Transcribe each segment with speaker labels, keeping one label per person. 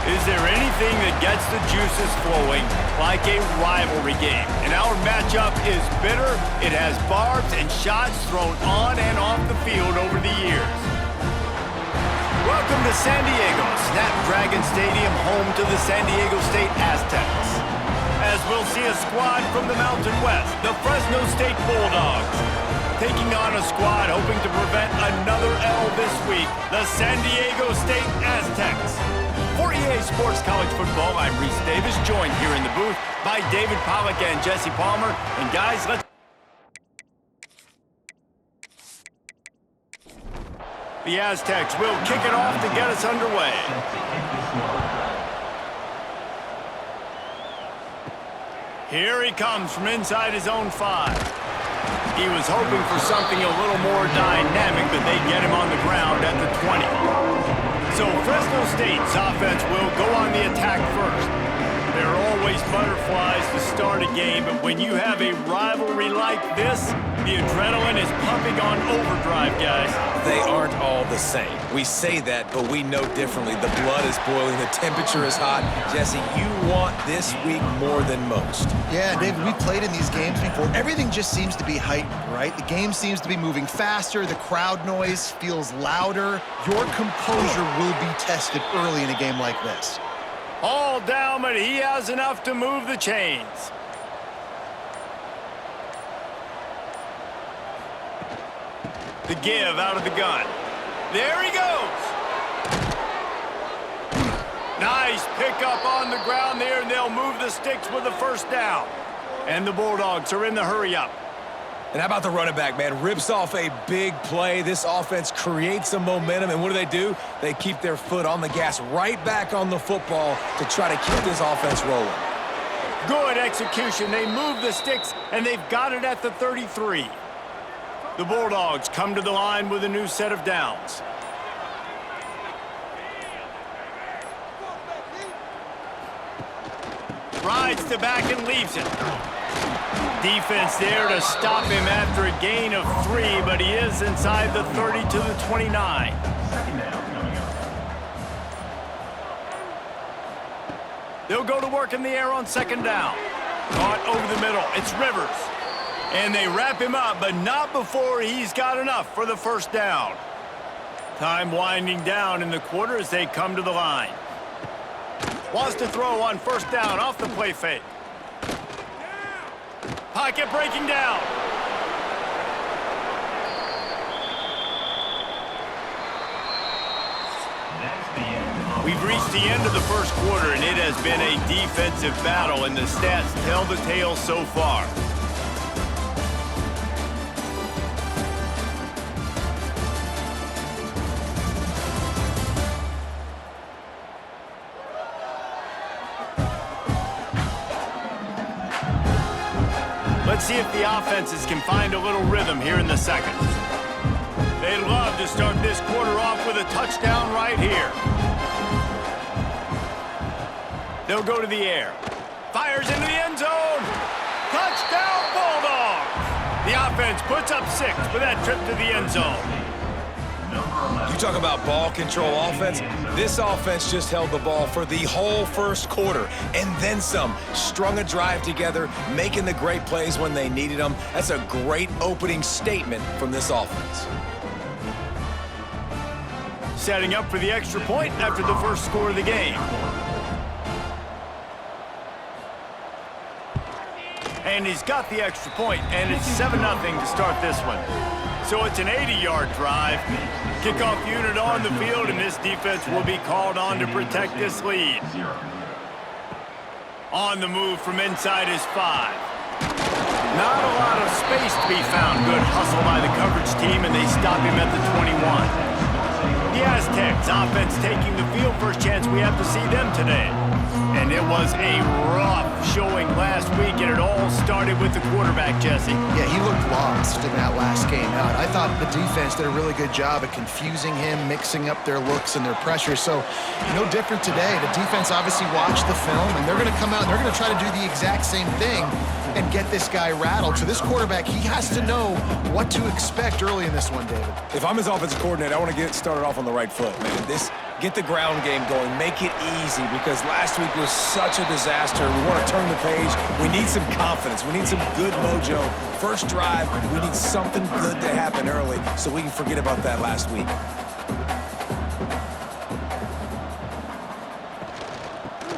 Speaker 1: Is there anything that gets the juices flowing like a rivalry game? And our matchup is bitter. It has barbs and shots thrown on and off the field over the years. Welcome to San Diego, Snapdragon Stadium, home to the San Diego State Aztecs. As we'll see a squad from the Mountain West, the Fresno State Bulldogs, taking on a squad hoping to prevent another L this week, the San Diego State Aztecs. For EA Sports College Football, I'm Reese Davis, joined here in the booth by David Pollack and Jesse Palmer. And guys, let's... The Aztecs will kick it off to get us underway. Here he comes from inside his own 5. He was hoping for something a little more dynamic, but they get him on the ground at the 20. So Fresno State's offense will go on the attack first. There are always butterflies to start a game, but when you have a rivalry like this, the adrenaline is pumping on overdrive, guys.
Speaker 2: They aren't all the same. We say that, but we know differently. The blood is boiling, the temperature is hot. Jesse, you want this week more than most.
Speaker 3: Yeah, David, we played in these games before. Everything just seems to be heightened, right? The game seems to be moving faster. The crowd noise feels louder. Your composure will be tested early in a game like this.
Speaker 1: All down, but he has enough to move the chains. The give out of the gun. There he goes. Nice pickup on the ground there, and they'll move the sticks with the first down. And the Bulldogs are in the hurry-up.
Speaker 2: And how about the running back, man? Rips off a big play. This offense creates some momentum, and what do? They keep their foot on the gas, right back on the football to try to keep this offense rolling.
Speaker 1: Good execution. They move the sticks, and they've got it at the 33. The Bulldogs come to the line with a new set of downs. Rides to back and leaves it. Defense there to stop him after a gain of 3, but he is inside the 30 to the 29. They'll go to work in the air on second down. Caught over the middle. It's Rivers. And they wrap him up, but not before he's got enough for the first down. Time winding down in the quarter as they come to the line. Wants to throw on first down off the play fake. Pocket breaking down. We've reached the end of the first quarter, and it has been a defensive battle, and the stats tell the tale so far. Let's see if the offenses can find a little rhythm here in the second. They'd love to start this quarter off with a touchdown right here. They'll go to the air. Fires into the end zone. Touchdown, Bulldogs! The offense puts up 6 with that trip to the end zone.
Speaker 2: You talk about ball control offense. This offense just held the ball for the whole first quarter and then some. Strung a drive together, making the great plays when they needed them. That's a great opening statement from this offense.
Speaker 1: Setting up for the extra point after the first score of the game. And he's got the extra point, and it's 7-0 to start this one. So it's an 80-yard drive. Kickoff unit on the field, and this defense will be called on to protect this lead. On the move from inside his 5. Not a lot of space to be found. Good hustle by the coverage team, and they stop him at the 21. The Aztecs offense taking the field. First chance we have to see them today. And it was a rough showing last week, and it all started with the quarterback, Jesse.
Speaker 3: Yeah, he looked lost in that last game out. I thought the defense did a really good job of confusing him, mixing up their looks and their pressure. So no different today. The defense obviously watched the film, and they're going to come out and they're going to try to do the exact same thing and get this guy rattled. So this quarterback, he has to know what to expect early in this one, David.
Speaker 2: If I'm his offensive coordinator, I want to get started off on the right foot, man. Get the ground game going. Make it easy because last week was such a disaster. We want to turn the page. We need some confidence. We need some good mojo. First drive, we need something good to happen early so we can forget about that last week.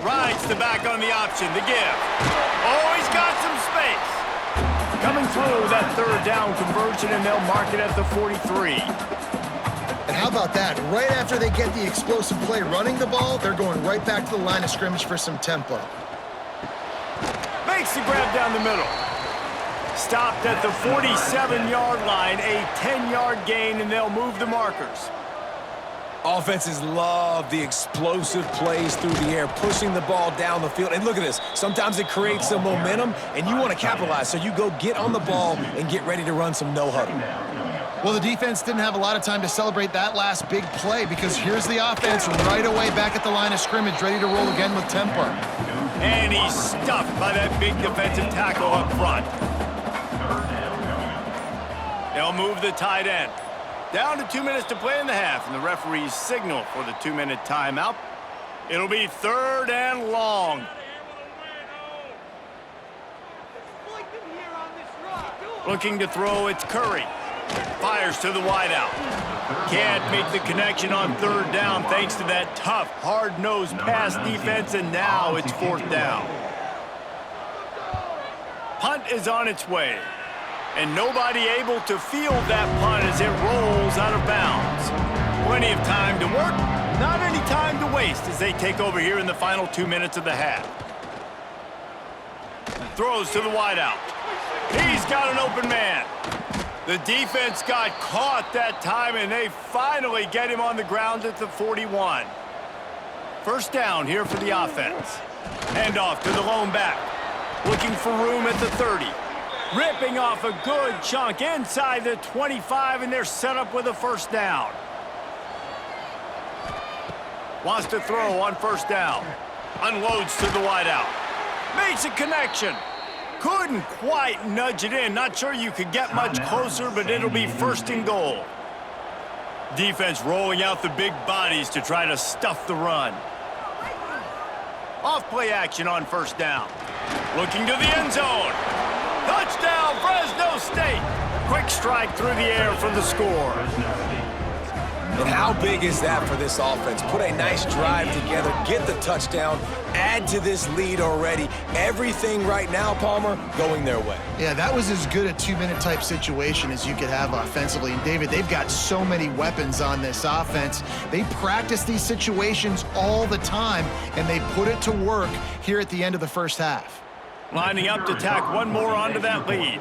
Speaker 1: Rides the back on the option, the give. Oh, he's got some space. Coming through that third down conversion, and they'll mark it at the 43.
Speaker 3: And how about that? Right after they get the explosive play running the ball, they're going right back to the line of scrimmage for some tempo.
Speaker 1: Makes the grab down the middle. Stopped at the 47-yard line, a 10-yard gain, and they'll move the markers.
Speaker 2: Offenses love the explosive plays through the air, pushing the ball down the field. And look at this. Sometimes it creates some momentum, and you want to capitalize. So you go get on the ball and get ready to run some no-huddle.
Speaker 3: Well, the defense didn't have a lot of time to celebrate that last big play because here's the offense right away back at the line of scrimmage, ready to roll again with tempo.
Speaker 1: And he's stuffed by that big defensive tackle up front. They'll move the tight end. Down to 2 minutes to play in the half, and the referees signal for the 2-minute timeout. It'll be 3rd and long. Looking to throw, it's Curry. Fires to the wideout. Can't make the connection on 3rd down thanks to that tough, hard-nosed pass defense, and now it's 4th down. Punt is on its way. And nobody able to field that punt as it rolls out of bounds. Plenty of time to work, not any time to waste as they take over here in the final 2 minutes of the half. Throws to the wideout. He's got an open man. The defense got caught that time, and they finally get him on the ground at the 41. 1st down here for the offense. Handoff to the lone back. Looking for room at the 30. Ripping off a good chunk inside the 25, and they're set up with a 1st down. Wants to throw on 1st down. Unloads to the wideout. Makes a connection. Couldn't quite nudge it in. Not sure you could get much closer, but it'll be 1st and goal. Defense rolling out the big bodies to try to stuff the run. Off play action on 1st down. Looking to the end zone. Touchdown, Fresno State! Quick strike through the air for the score.
Speaker 2: And how big is that for this offense? Put a nice drive together, get the touchdown, add to this lead already. Everything right now, Palmer, going their way.
Speaker 3: Yeah, that was as good a 2-minute type situation as you could have offensively. And David, they've got so many weapons on this offense. They practice these situations all the time, and they put it to work here at the end of the 1st half.
Speaker 1: Lining up to tack one more onto that lead.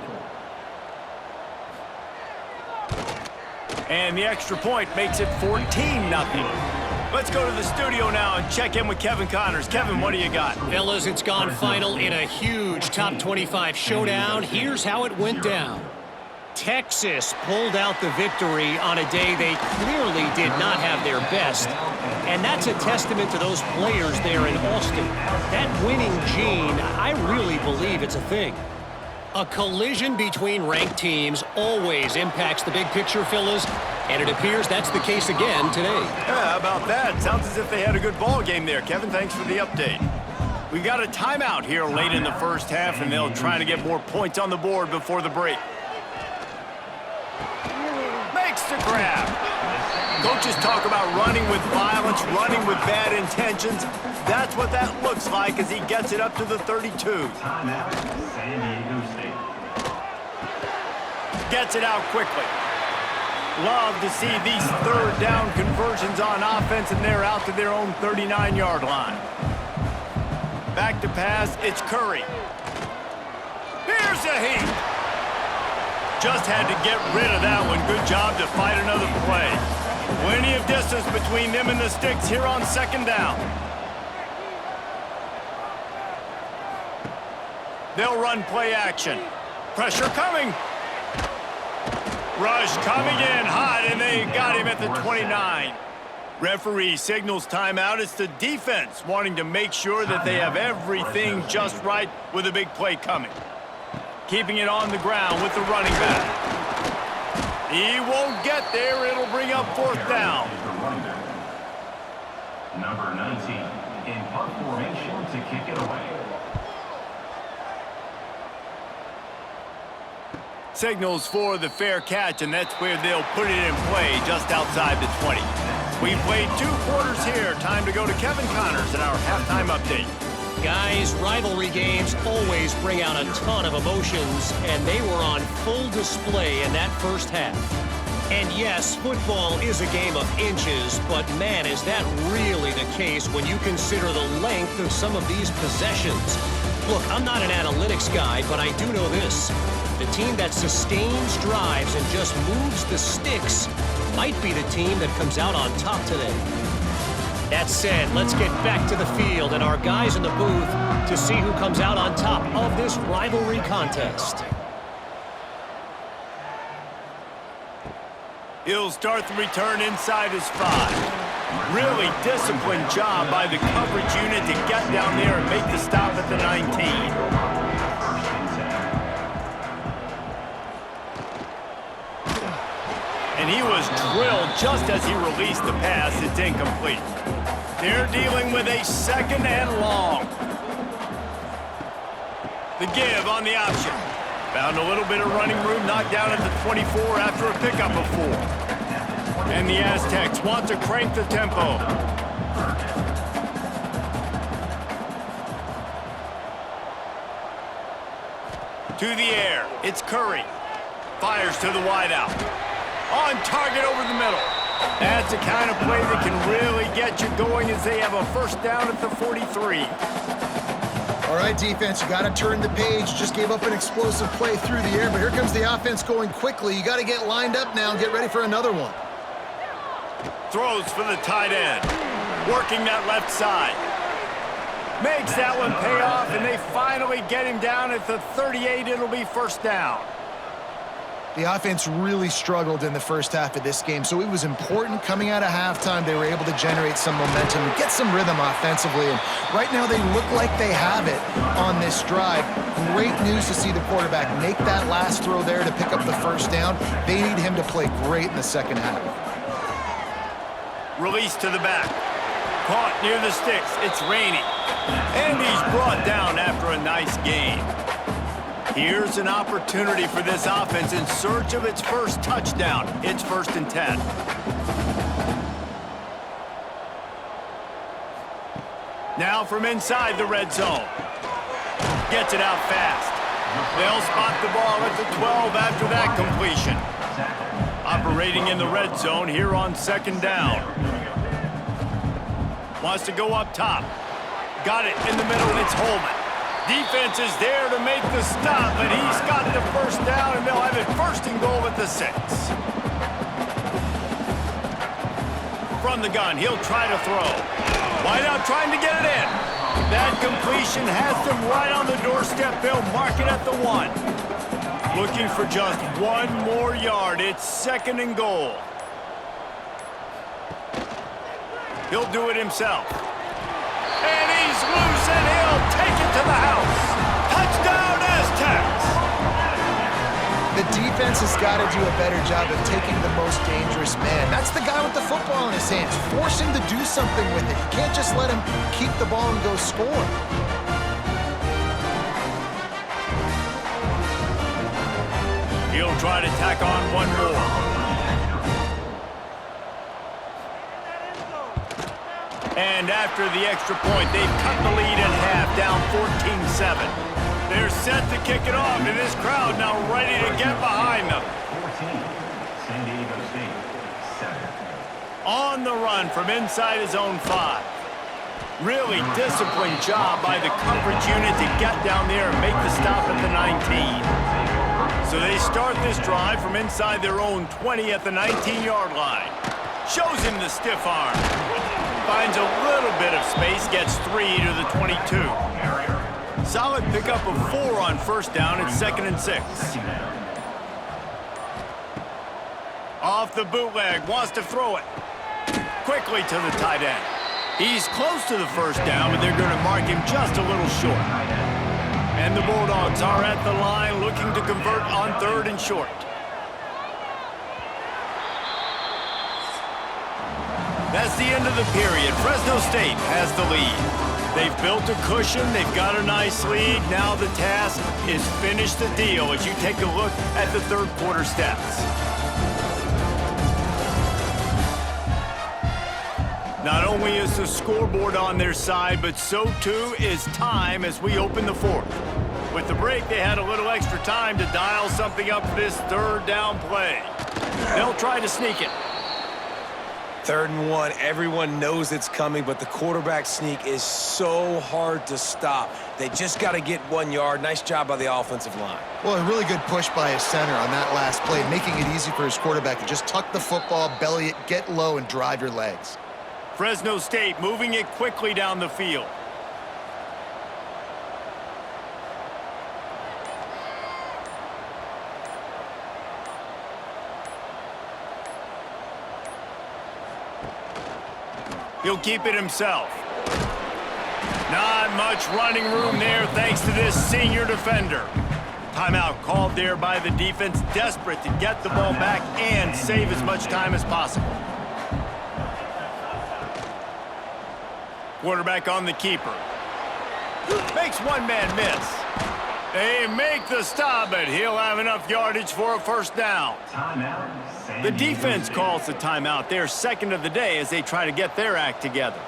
Speaker 1: And the extra point makes it 14-0. Let's go to the studio now and check in with Kevin Connors. Kevin, what do you got?
Speaker 4: Fellas, it's gone final in a huge top 25 showdown. Here's how it went down. Texas pulled out the victory on a day they clearly did not have their best. And that's a testament to those players there in Austin. That winning gene, I really believe it's a thing. A collision between ranked teams always impacts the big picture, fellas, and it appears that's the case again today.
Speaker 1: Yeah, how about that? Sounds as if they had a good ball game there. Kevin, thanks for the update. We got a timeout here late in the 1st half, and they'll try to get more points on the board before the break. Makes the grab. Coaches talk about running with violence, running with bad intentions. That's what that looks like as he gets it up to the 32. Gets it out quickly. Love to see these 3rd down conversions on offense, and they're out to their own 39-yard line. Back to pass, it's Curry. Here's a heat. Just had to get rid of that one. Good job to fight another play. Plenty of distance between them and the sticks here on 2nd down. They'll run play action. Pressure coming. Rush coming in hot, and they got him at the 29. Referee signals timeout. It's the defense wanting to make sure that they have everything just right with a big play coming. Keeping it on the ground with the running back. He won't get there. It'll bring up 4th down.
Speaker 5: Number 19 in punt formation to kick it away.
Speaker 1: Signals for the fair catch, and that's where they'll put it in play just outside the 20. We've played 2 quarters here. Time to go to Kevin Connors in our halftime update.
Speaker 4: Guys, rivalry games always bring out a ton of emotions, and they were on full display in that first half. And yes, football is a game of inches, but man, is that really the case when you consider the length of some of these possessions. Look, I'm not an analytics guy, but I do know this. The team that sustains drives and just moves the sticks might be the team that comes out on top today. That said, let's get back to the field and our guys in the booth to see who comes out on top of this rivalry contest.
Speaker 1: He'll start the return inside his 5. Really disciplined job by the coverage unit to get down there and make the stop at the 19. And he was drilled just as he released the pass. It's incomplete. They're dealing with a 2nd and long. The give on the option. Found a little bit of running room, knocked down at the 24 after a pickup of 4. And the Aztecs want to crank the tempo. To the air, it's Curry. Fires to the wideout. On target over the middle. That's the kind of play that can really get you going as they have a first down at the 43.
Speaker 3: All right, defense, you got to turn the page. Just gave up an explosive play through the air, but here comes the offense going quickly. You got to get lined up now and get ready for another one.
Speaker 1: Throws for the tight end. Working that left side. Makes that one pay off, and they finally get him down at the 38. It'll be first down.
Speaker 3: The offense really struggled in the first half of this game, so it was important coming out of halftime. They were able to generate some momentum and get some rhythm offensively, and right now they look like they have it on this drive. Great news to see the quarterback make that last throw there to pick up the first down. They need him to play great in the second half.
Speaker 1: Release to the back. Caught near the sticks. It's Rainey. And he's brought down after a nice game. Here's an opportunity for this offense in search of its first touchdown. It's 1st and 10. Now from inside the red zone. Gets it out fast. They'll spot the ball at the 12 after that completion. Operating in the red zone here on 2nd down. Wants to go up top. Got it in the middle, and it's Holman. Defense is there to make the stop, but he's got the first down, and they'll have it 1st and goal at the 6. From the gun, he'll try to throw. Wideout trying to get it in. That completion has them right on the doorstep. They'll mark it at the 1. Looking for just 1 more yard. It's 2nd and goal. He'll do it himself. And he's loose, and he'll take it to the house. Touchdown, Aztecs!
Speaker 3: The defense has got to do a better job of taking the most dangerous man. That's the guy with the football in his hands. Force him to do something with it. You can't just let him keep the ball and go score.
Speaker 1: He'll try to tack on 1 more. And after the extra point, they've cut the lead in half, down 14-7. They're set to kick it off, and this crowd now ready to get behind them.
Speaker 5: 14, San Diego State, 7.
Speaker 1: On the run from inside his own 5. Really disciplined job by the coverage unit to get down there and make the stop at the 19. So they start this drive from inside their own 20 at the 19-yard line. Shows him the stiff arm. Finds a little bit of space, gets 3 to the 22. Solid pickup of 4 on 1st down. It's 2nd and 6. Off the bootleg, wants to throw it. Quickly to the tight end. He's close to the first down, but they're going to mark him just a little short. And the Bulldogs are at the line looking to convert on 3rd and short. That's the end of the period. Fresno State has the lead. They've built a cushion. They've got a nice lead. Now the task is finish the deal as you take a look at the third quarter stats. Not only is the scoreboard on their side, but so too is time as we open the fourth. With the break, they had a little extra time to dial something up for this third down play. They'll try to sneak it.
Speaker 2: 3rd and 1, everyone knows it's coming, but the quarterback sneak is so hard to stop. They just got to get 1 yard. Nice job by the offensive line.
Speaker 3: Well, a really good push by his center on that last play, making it easy for his quarterback to just tuck the football, belly it, get low, and drive your legs.
Speaker 1: Fresno State moving it quickly down the field. He'll keep it himself. Not much running room there thanks to this senior defender. Timeout called there by the defense, desperate to get the ball back and save as much time as possible. Quarterback on the keeper. Makes one man miss. They make the stop, but he'll have enough yardage for a first down. The defense calls the timeout. They're second of the day as they try to get their act together.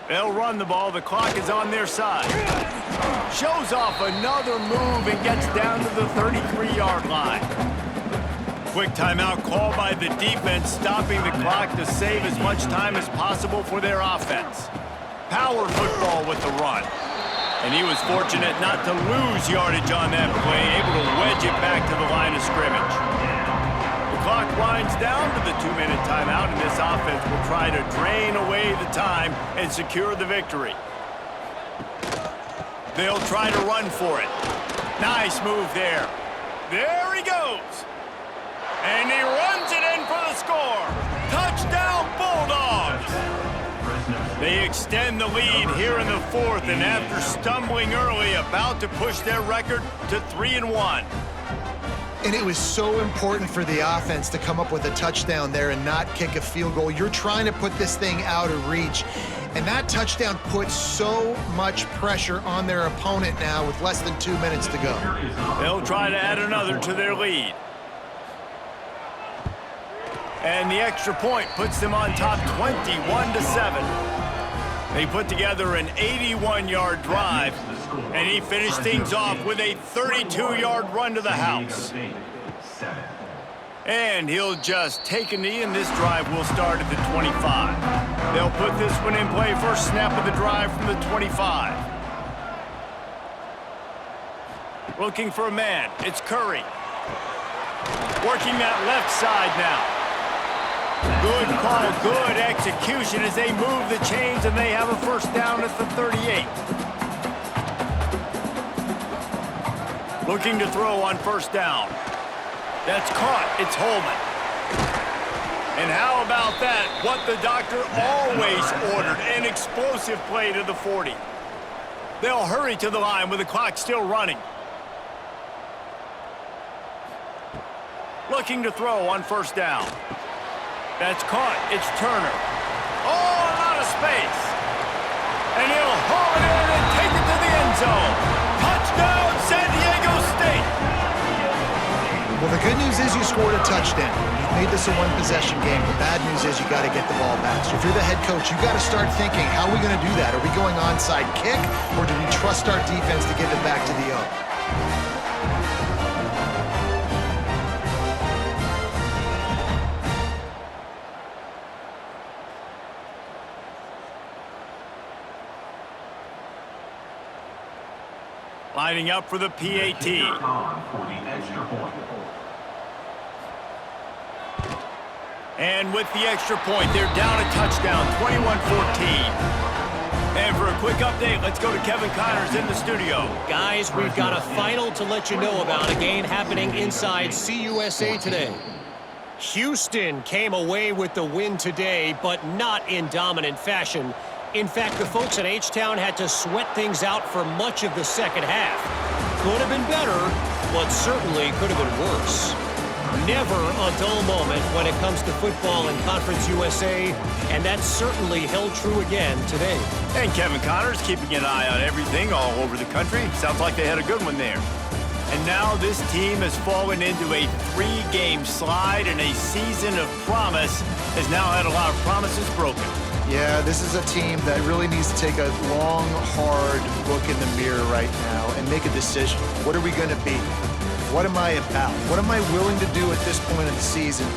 Speaker 1: They'll run the ball. The clock is on their side. Shows off another move and gets down to the 33-yard line. Quick timeout call by the defense, stopping the clock to save as much time as possible for their offense. Power football with the run. And he was fortunate not to lose yardage on that play, able to wedge it back to the line of scrimmage. The clock winds down to the 2-minute timeout, and this offense will try to drain away the time and secure the victory. They'll try to run for it. Nice move there. There he goes. And he runs it in for the score. Touchdown, Bulldogs! They extend the lead here in the fourth, and after stumbling early, about to push their record to 3-1.
Speaker 3: And it was so important for the offense to come up with a touchdown there and not kick a field goal. You're trying to put this thing out of reach, and that touchdown puts so much pressure on their opponent now with less than 2 minutes to go.
Speaker 1: They'll try to add another to their lead. And the extra point puts them on top 21-7. They put together an 81-yard drive, and he finished things off with a 32-yard run to the house. And he'll just take a knee, and this drive will start at the 25. They'll put this one in play, first snap of the drive from the 25. Looking for a man, it's Curry. Working that left side now. Good call, good execution as they move the chains, and they have a first down at the 38. Looking to throw on first down. That's caught. It's Holman. And how about that? What the doctor always ordered, an explosive play to the 40. They'll hurry to the line with the clock still running. Looking to throw on first down. That's caught. It's Turner. Oh, a lot of space. And he'll haul it in and take it to the end zone. Touchdown, San Diego State.
Speaker 3: Well, the good news is you scored a touchdown. You've made this a one-possession game. The bad news is you got to get the ball back. So if you're the head coach, you got to start thinking, how are we going to do that? Are we going onside kick, or do we trust our defense to give it back to the O?
Speaker 1: Lining up for the PAT. And with the extra point, they're down a touchdown, 21-14. And for a quick update, let's go to Kevin Connors in the studio.
Speaker 4: Guys, we've got a final to let you know about, a game happening inside CUSA today. Houston came away with the win today, but not in dominant fashion. In fact, the folks in H-Town had to sweat things out for much of the second half. Could have been better, but certainly could have been worse. Never a dull moment when it comes to football in Conference USA, and that's certainly held true again today.
Speaker 1: And Kevin Connor's keeping an eye on everything all over the country. Sounds like they had a good one there. And now this team has fallen into a 3-game slide, and a season of promise has now had a lot of promises broken.
Speaker 3: Yeah, this is a team that really needs to take a long, hard look in the mirror right now and make a decision. What are we going to be? What am I about? What am I willing to do at this point of the season?